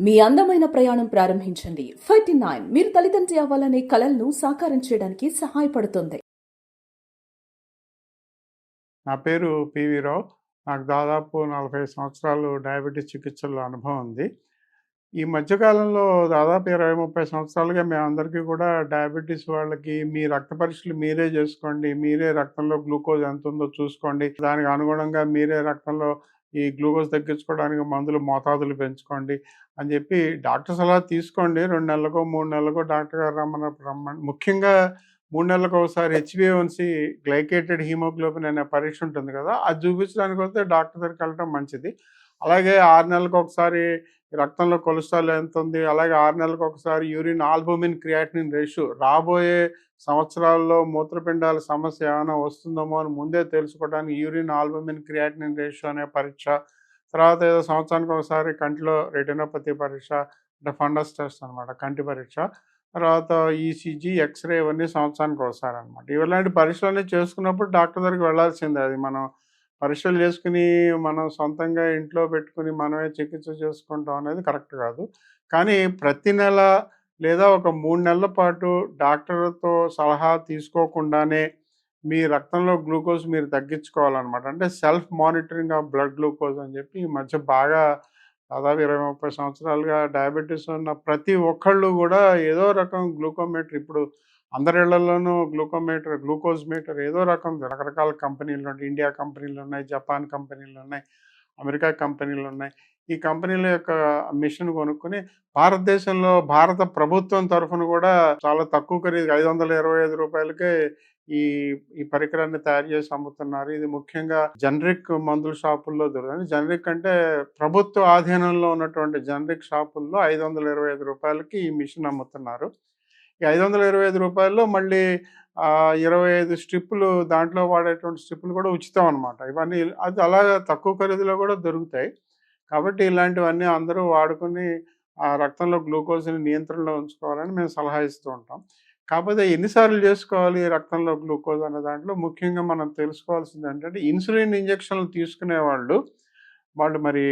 మీ అందమైన ప్రయాణం ప్రారంభించండి. 39 మీరు తల్లిదండ్రి అవ్వాలనే కలలను సాకారం చేయడానికి సహాయపడుతుంది. నా పేరు పివి రావు. నాకు దాదాపు 40 సంవత్సరాలు డయాబెటీస్ చికిత్సలో అనుభవం ఉంది. ఈ మధ్య కాలంలో దాదాపు 20, 30 సంవత్సరాలుగా మేమందరికీ కూడా డయాబెటీస్ వాళ్ళకి మీ రక్త పరీక్షలు మీరే చేసుకోండి. మీరే రక్తంలో గ్లూకోజ్ ఎంతుందో చూసుకోండి. దానికి అనుగుణంగా మీరే రక్తంలో ఈ గ్లూకోజ్ తగ్గించుకోవడానికి మందులు మోతాదులు పెంచుకోండి అని చెప్పి డాక్టర్ సలహా తీసుకోండి. 2 నెలలకో, 3 నెలలకో డాక్టర్ గారు రమ్మని ముఖ్యంగా 3 నెలలకు ఒకసారి హెచ్బిఏవన్సీ గ్లైకేటెడ్ హీమోగ్లోబిన్ అనే పరీక్ష ఉంటుంది కదా, అది చూపించడానికి వస్తే డాక్టర్ దగ్గరికి వెళ్ళడం మంచిది. అలాగే 6 నెలలకు ఒకసారి రక్తంలో కొలెస్ట్రాల్ ఎంత ఉంది, అలాగే 6 నెలలకు ఒకసారి యూరిన్ ఆల్బుమిన్ క్రియాటినిన్ రేషియో రాబోయే సంవత్సరాల్లో మూత్రపిండాల సమస్య ఏమైనా వస్తుందేమో అని ముందే తెలుసుకోవడానికి యూరిన్ ఆల్బుమిన్ క్రియాటినిన్ రేషియో అనే పరీక్ష, తర్వాత ఏదో సంవత్సరానికి ఒకసారి కంటిలో రెటినోపతి పరీక్ష అంటే ఫండస్ టెస్ట్ అనమాట, కంటి పరీక్ష, తర్వాత ఈసీజీ, ఎక్స్రే ఇవన్నీ సంవత్సరానికి ఒకసారి అనమాట. ఇలాంటి పరీక్షలన్నీ చేసుకున్నప్పుడు డాక్టర్ దగ్గరికి వెళ్ళాల్సిందే. అది మనం పరీక్షలు చేసుకుని మనం సొంతంగా ఇంట్లో పెట్టుకుని మనమే చికిత్స చేసుకుంటాం అనేది కరెక్ట్ కాదు. కానీ ప్రతి నెల లేదా ఒక 3 నెలల పాటు డాక్టర్తో సలహా తీసుకోకుండానే మీ రక్తంలో గ్లూకోజ్ మీరు తగ్గించుకోవాలన్నమాట. అంటే self monitoring of blood glucose అని చెప్పి ఈ మధ్య బాగా దాదాపు 20, 30 సంవత్సరాలుగా డయాబెటీస్ ఉన్న ప్రతి ఒక్కళ్ళు కూడా ఏదో రకం గ్లూకోమీటర్, ఇప్పుడు అందరి ఇళ్లలోనూ గ్లూకోజ్ మీటర్ ఏదో రకం రకరకాల కంపెనీలు ఉన్నాయి. ఇండియా కంపెనీలు ఉన్నాయి, జపాన్ కంపెనీలు ఉన్నాయి, అమెరికా కంపెనీలు ఉన్నాయి. ఈ కంపెనీల యొక్క మిషన్ కొనుక్కొని భారతదేశంలో భారత ప్రభుత్వం తరఫున కూడా చాలా తక్కువ ఖరీదు రూ. 525కే ఈ ఈ పరికరాన్ని తయారు చేసి అమ్ముతున్నారు. ఇది ముఖ్యంగా జనరిక్ మందుల షాపుల్లో దొరుకుతుంది. జనరిక్ అంటే ప్రభుత్వ ఆధీనంలో ఉన్నటువంటి జనరిక్ షాపుల్లో రూ. 525కి ఈ మిషన్ అమ్ముతున్నారు. ఈ రూ. 525లో మళ్ళీ 25 స్ట్రిప్పులు, దాంట్లో వాడేటువంటి స్ట్రిప్పులు కూడా ఉచితం అనమాట. ఇవన్నీ అది అలాగా తక్కువ ఖరీదులో కూడా దొరుకుతాయి. కాబట్టి ఇలాంటివన్నీ అందరూ వాడుకొని ఆ రక్తంలో గ్లూకోజ్ని నియంత్రణలో ఉంచుకోవాలని మేము సలహా ఇస్తూ ఉంటాం. కాకపోతే ఎన్నిసార్లు చేసుకోవాలి రక్తంలో గ్లూకోజ్ అనే దాంట్లో ముఖ్యంగా మనం తెలుసుకోవాల్సింది ఏంటంటే, ఇన్సులిన్ ఇంజెక్షన్లు తీసుకునే వాళ్ళు మరి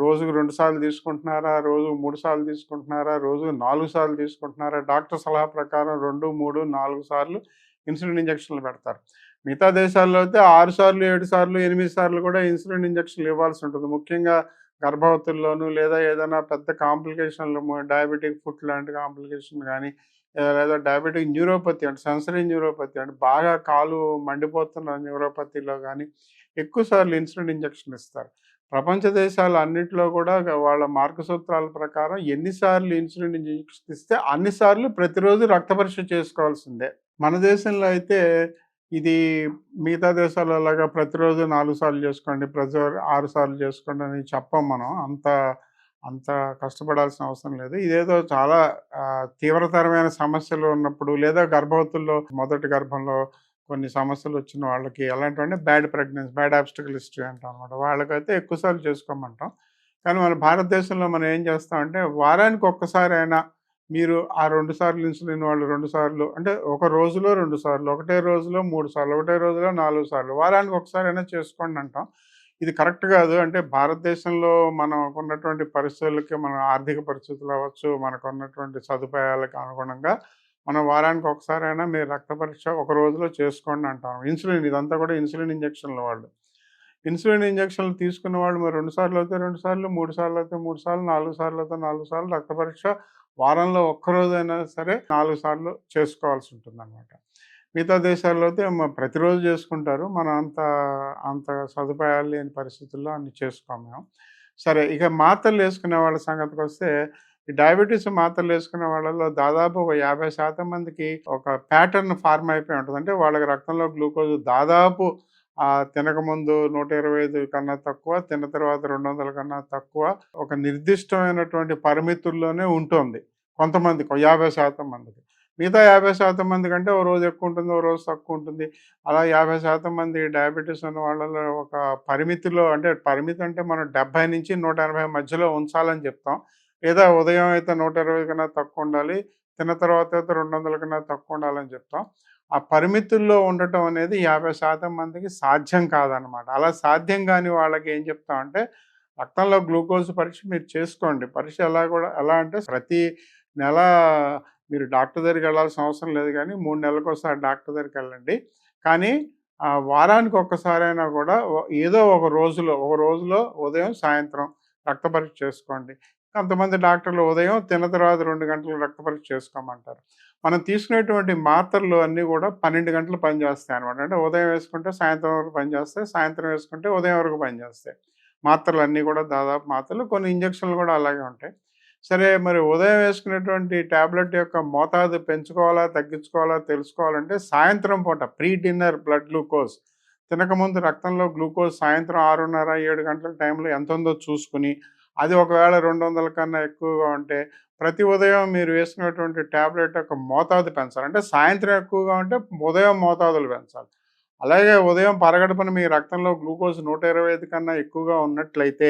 రోజుకు 2 సార్లు తీసుకుంటున్నారా, రోజుకు 3 సార్లు తీసుకుంటున్నారా, రోజుకు 4 సార్లు తీసుకుంటున్నారా? డాక్టర్ సలహా ప్రకారం 2, 3, 4 సార్లు ఇన్సులిన్ ఇంజెక్షన్లు పెడతారు. మిగతా దేశాల్లో అయితే 6 సార్లు, 7 సార్లు, 8 సార్లు కూడా ఇన్సులిన్ ఇంజెక్షన్లు ఇవ్వాల్సి ఉంటుంది. ముఖ్యంగా గర్భవతుల్లోనూ లేదా ఏదైనా పెద్ద కాంప్లికేషన్లు, డయాబెటిక్ ఫుట్ లాంటి కాంప్లికేషన్ కానీ, లేదా డయాబెటిక్ న్యూరోపతి అంటే సెన్సరీ న్యూరోపతి అంటే బాగా కాలు మండిపోతున్న న్యూరోపతిలో కానీ ఎక్కువ సార్లు ఇన్సులిన్ ఇంజెక్షన్ ఇస్తారు. ప్రపంచ దేశాలు అన్నింటిలో కూడా వాళ్ళ మార్గసూత్రాల ప్రకారం ఎన్నిసార్లు ఇన్సులిన్ ఇంజెక్షన్ ఇస్తే అన్నిసార్లు ప్రతిరోజు రక్త పరీక్ష చేసుకోవాల్సిందే. మన దేశంలో అయితే ఇది మిగతా దేశాలలాగా ప్రతిరోజు 4 సార్లు చేసుకోండి, ప్రతి 6 సార్లు చేసుకోండి అని చెప్పం మనం. అంత అంత కష్టపడాల్సిన అవసరం లేదు. ఇదేదో చాలా తీవ్రతరమైన సమస్యలు ఉన్నప్పుడు, లేదా గర్భవతుల్లో మొదటి గర్భంలో కొన్ని సమస్యలు వచ్చిన వాళ్ళకి, ఎలాంటివంటే bad pregnancy, bad obstetric history అంటాం అనమాట, వాళ్ళకైతే ఎక్కువసార్లు చేసుకోమంటాం. కానీ మన భారతదేశంలో మనం ఏం చేస్తామంటే, వారానికి ఒక్కసారి అయినా మీరు ఆ 2 సార్లు ఇన్సులిన్, వాళ్ళు 2 సార్లు అంటే ఒక రోజులో 2 సార్లు, ఒకటే రోజులో 3 సార్లు, ఒకటే రోజులో 4 సార్లు, వారానికి ఒకసారి అయినా చేసుకోండి అంటాం. ఇది కరెక్ట్ కాదు. అంటే భారతదేశంలో మనకున్నటువంటి పరిస్థితులకి, మన ఆర్థిక పరిస్థితులు అవ్వచ్చు, మనకున్నటువంటి సదుపాయాలకు అనుగుణంగా మనం వారానికి ఒకసారైనా మీరు రక్త పరీక్ష ఒక రోజులో చేసుకోండి అంటాం. ఇన్సులిన్, ఇదంతా కూడా ఇన్సులిన్ ఇంజెక్షన్ల వాళ్ళు. ఇన్సులిన్ ఇంజెక్షన్లు తీసుకున్న వాళ్ళు మరి 2 సార్లు అయితే 2 సార్లు, 3 సార్లు అయితే 3 సార్లు, 4 సార్లు అయితే 4 సార్లు రక్త పరీక్ష వారంలో ఒక్కరోజైనా సరే 4 సార్లు చేసుకోవాల్సి ఉంటుందన్నమాట. మిగతా దేశాల్లో అయితే ప్రతిరోజు చేసుకుంటారు. మనం అంత సదుపాయాలు లేని పరిస్థితుల్లో అన్ని చేసుకోము మేము. సరే, ఇక మాత్రలు వేసుకునే వాళ్ళ సంగతికి వస్తే, ఈ డయాబెటీస్ మాత్రలు వేసుకునే వాళ్ళలో దాదాపు ఒక 50% మందికి ఒక ప్యాటర్న్ ఫార్మ్ అయిపోయి ఉంటుంది. అంటే వాళ్ళకి రక్తంలో గ్లూకోజ్ దాదాపు తినకముందు 125 కన్నా తక్కువ, తిన్న తర్వాత 200 కన్నా తక్కువ, ఒక నిర్దిష్టమైనటువంటి పరిమితుల్లోనే ఉంటుంది కొంతమందికి, 50% మందికి. మిగతా 50% మంది కంటే ఓ రోజు ఎక్కువ ఉంటుంది, ఓ రోజు తక్కువ ఉంటుంది. అలా 50% మంది డయాబెటీస్ ఉన్న వాళ్ళలో ఒక పరిమితిలో, అంటే పరిమితి అంటే మనం 70 నుంచి 180 మధ్యలో ఉంచాలని చెప్తాం. లేదా ఉదయం అయితే 120 కన్నా తక్కువ ఉండాలి, తిన్న తర్వాత అయితే 200 కన్నా తక్కువ ఉండాలని చెప్తాం. ఆ పరిమితుల్లో ఉండటం అనేది 50% మందికి సాధ్యం కాదనమాట. అలా సాధ్యం కాని వాళ్ళకి ఏం చెప్తామంటే, రక్తంలో గ్లూకోజ్ పరీక్ష మీరు చేసుకోండి. పరీక్ష ఎలా అంటే ప్రతి నెల మీరు డాక్టర్ దగ్గరికి వెళ్ళాల్సిన అవసరం లేదు గానీ, 3 నెలలకోసారి డాక్టర్ దగ్గరికెళ్ళండి. కానీ వారానికి ఒక్కసారైనా కూడా ఏదో ఒక రోజులో ఉదయం, సాయంత్రం రక్త పరీక్ష చేసుకోండి. కొంతమంది డాక్టర్లు ఉదయం తిన్న తర్వాత 2 గంటలు రక్త పరీక్ష చేసుకోమంటారు. మనం తీసుకునేటువంటి మాత్రలు అన్నీ కూడా 12 గంటలు పనిచేస్తాయనమాట. అంటే ఉదయం వేసుకుంటే సాయంత్రం వరకు పనిచేస్తాయి. సాయంత్రం వేసుకుంటే ఉదయం వరకు పనిచేస్తాయి. మాత్రలన్నీ కూడా దాదాపు మాత్రలు. కొన్ని ఇంజెక్షన్లు కూడా అలాగే ఉంటాయి. సరే మరి ఉదయం వేసుకునేటువంటి టాబ్లెట్ యొక్క మోతాదు పెంచుకోవాలా, తగ్గించుకోవాలా తెలుసుకోవాలంటే సాయంత్రం పూట ప్రీ డిన్నర్ బ్లడ్ గ్లూకోజ్ తినకముందు రక్తంలో గ్లూకోజ్ సాయంత్రం 6:30, 7 గంటల టైంలో ఎంతుందో చూసుకుని, అది ఒకవేళ 200 కన్నా ఎక్కువగా ఉంటే ప్రతి ఉదయం మీరు వేసుకునేటువంటి టాబ్లెట్ యొక్క మోతాదు పెంచాలి. అంటే సాయంత్రం ఎక్కువగా ఉంటే ఉదయం మోతాదులు పెంచాలి. అలాగే ఉదయం పరగడుపున మీ రక్తంలో గ్లూకోజ్ 125 కన్నా ఎక్కువగా ఉన్నట్లయితే,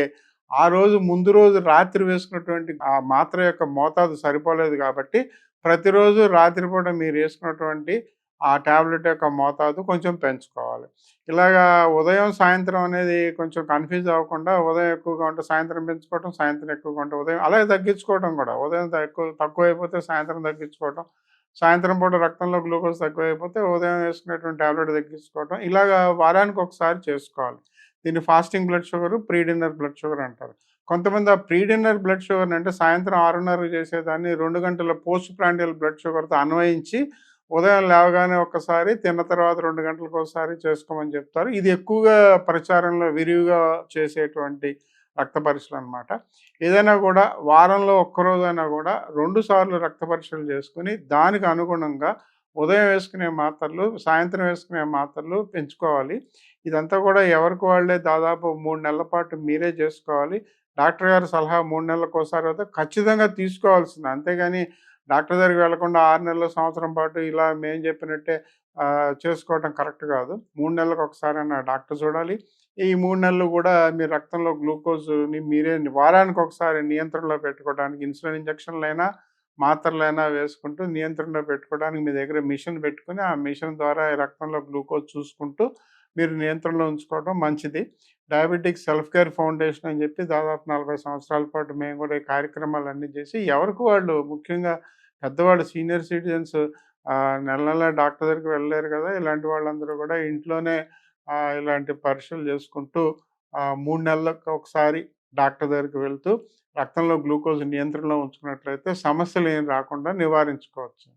ఆ రోజు ముందు రోజు రాత్రి వేసుకున్నటువంటి ఆ మాత్ర యొక్క మోతాదు సరిపోలేదు కాబట్టి, ప్రతిరోజు రాత్రిపూట మీరు వేసుకున్నటువంటి ఆ టాబ్లెట్ యొక్క మోతాదు కొంచెం పెంచుకోవాలి. ఇలాగా ఉదయం, సాయంత్రం అనేది కొంచెం కన్‌ఫ్యూజ్ అవ్వకుండా ఉదయం ఎక్కువగా ఉంటే సాయంత్రం పెంచుకోవటం, సాయంత్రం ఎక్కువగా ఉంటే ఉదయం అలాగే తగ్గించుకోవడం కూడా. ఉదయం తక్కువైపోతే సాయంత్రం తగ్గించుకోవటం. సాయంత్రం పూట రక్తంలో గ్లూకోజ్ తక్కువైపోతే ఉదయం వేసుకునేటువంటి టాబ్లెట్ తగ్గించుకోవటం. ఇలాగా వారానికి ఒకసారి చేసుకోవాలి. దీన్ని fasting blood sugar, pre dinner blood sugar అంటారు. కొంతమంది ఆ ప్రీ డిన్నర్ బ్లడ్ షుగర్‌ని అంటే సాయంత్రం 6:30కి చేసేదాన్ని 2 గంటల పోస్ట్ ప్రాండియల్ బ్లడ్ షుగర్‌తో అన్వయించి ఉదయం లేవగానే ఒక్కసారి, తిన్న తర్వాత 2 గంటలకోసారి చేసుకోమని చెప్తారు. ఇది ఎక్కువగా ప్రచారంలో విరివిగా చేసేటువంటి రక్త పరీక్షలనమాట. ఏదైనా కూడా వారంలో ఒక్కరోజైనా కూడా 2 సార్లు రక్త పరీక్షలు చేసుకొని, దానికి అనుగుణంగా ఉదయం వేసుకునే మాత్రలు, సాయంత్రం వేసుకునే మాత్రలు పెంచుకోవాలి. ఇదంతా కూడా ఎవరికి వాళ్ళే దాదాపు 3 నెలల పాటు మీరే చేసుకోవాలి. డాక్టర్ గారి సలహా 3 నెలలకోసారి అయితే ఖచ్చితంగా తీసుకోవాల్సిందే. అంతేగాని డాక్టర్ దగ్గరికి వెళ్ళకుండా 6 నెలలు, సంవత్సరం పాటు ఇలా మేము చెప్పినట్టే చేసుకోవటం కరెక్ట్ కాదు. 3 నెలలకు ఒకసారైనా డాక్టర్ చూడాలి. ఈ 3 నెలలు కూడా మీ రక్తంలో గ్లూకోజ్‌ని మీరే వారానికి ఒకసారి నియంత్రణలో పెట్టుకోవడానికి ఇన్సులిన్ ఇంజెక్షన్‌లైనా, మాత్రలైనా వేసుకుంటూ నియంత్రణలో పెట్టుకోవడానికి మీ దగ్గర మిషన్ పెట్టుకొని, ఆ మిషన్ ద్వారా ఈ రక్తంలో గ్లూకోజ్ చూసుకుంటూ మీరు నియంత్రణలో ఉంచుకోవడం మంచిది. డయాబెటిక్ సెల్ఫ్ కేర్ ఫౌండేషన్ అని చెప్పి దాదాపు 40 సంవత్సరాల పాటు మేము కూడా ఈ కార్యక్రమాలన్నీ చేసి ఎవరికి వాళ్ళు ముఖ్యంగా పెద్దవాళ్ళు సీనియర్ సిటిజన్స్ నెల నెలా డాక్టర్ దగ్గరికి వెళ్ళలేరు కదా! ఇలాంటి వాళ్ళందరూ కూడా ఇంట్లోనే ఇలాంటి పరీక్షలు చేసుకుంటూ 3 నెలలకు ఒకసారి డాక్టర్ దగ్గరికి వెళ్తూ రక్తంలో గ్లూకోజ్ నియంత్రణలో ఉంచుకున్నట్లయితే సమస్యలు ఏం రాకుండా నివారించుకోవచ్చు.